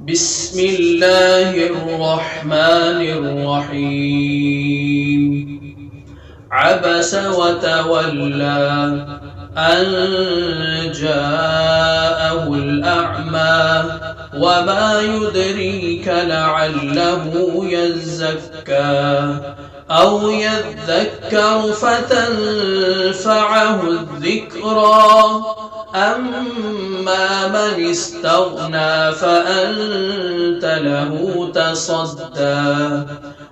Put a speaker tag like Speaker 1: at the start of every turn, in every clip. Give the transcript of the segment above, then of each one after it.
Speaker 1: بسم الله الرحمن الرحيم. عبس وتولى أن جاءه الأعمى وما يدريك لعله يزكى أو يذكر فتنفعه الذكرى. أما من استغنى فأنت له تصدى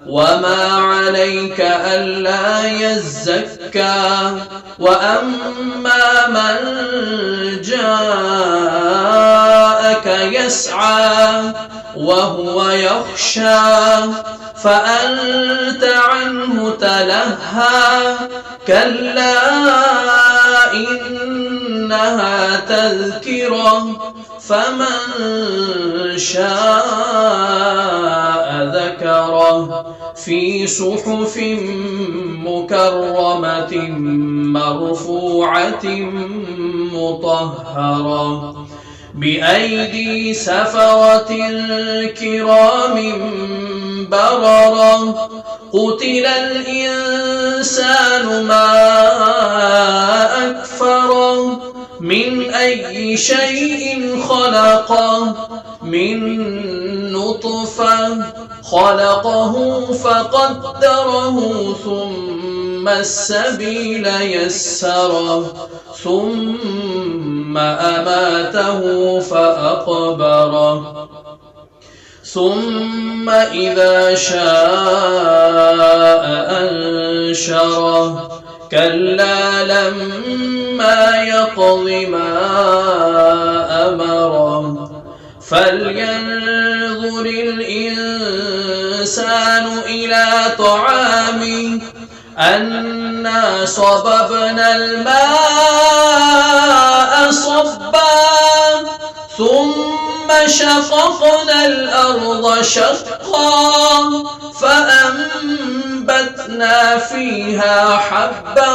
Speaker 1: وما عليك ألا يزكى. وأما من جاءك يسعى وهو يخشى فأنت عنه تلهى. كلا إنها تذكرة فمن شاء ذكره في صحف مكرمة مرفوعة مطهرة بأيدي سفرة كرام بررة. قتل الإنسان ما أكفره من أي شيء خلقه من نطفة خلقه فقدره ثم السبيل يسره ثم أماته فأقبره ثم إذا شاء أنشره. كلا لما يقض ما أمره. فلينظر الإنسان إلى طعامه أنا صببنا الماء صبا ثم شققنا الأرض شقا فأنبتنا فيها حبا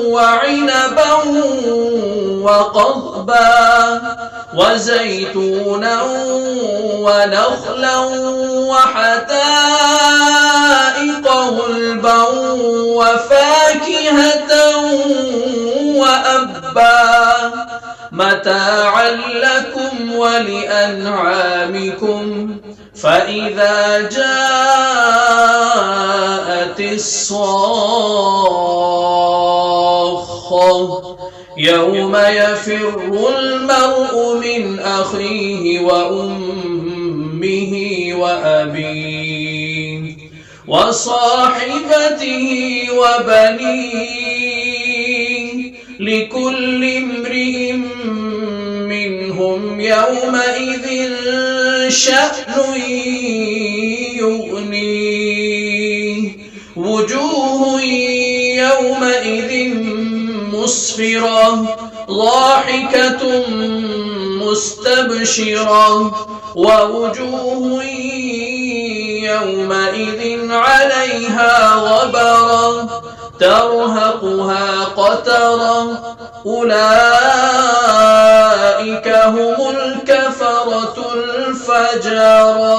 Speaker 1: وعنبا وقضبا وزيتونا ونخلا وحدائق غلبا وفاكهة وأبا متاعا لكم ولأنعامكم. فإذا جاءت الصاخة يوم يفر المرء من أخيه وأمه وأبيه وصاحبته وبنيه لكل امرئ منهم يومئذ شأن يغنيه. وجوه يومئذ مسفرة ضاحكة مستبشرة ووجوه يومئذ عليها غبرة ترهقها قترة. أولئك هم الكفرة الفجرة.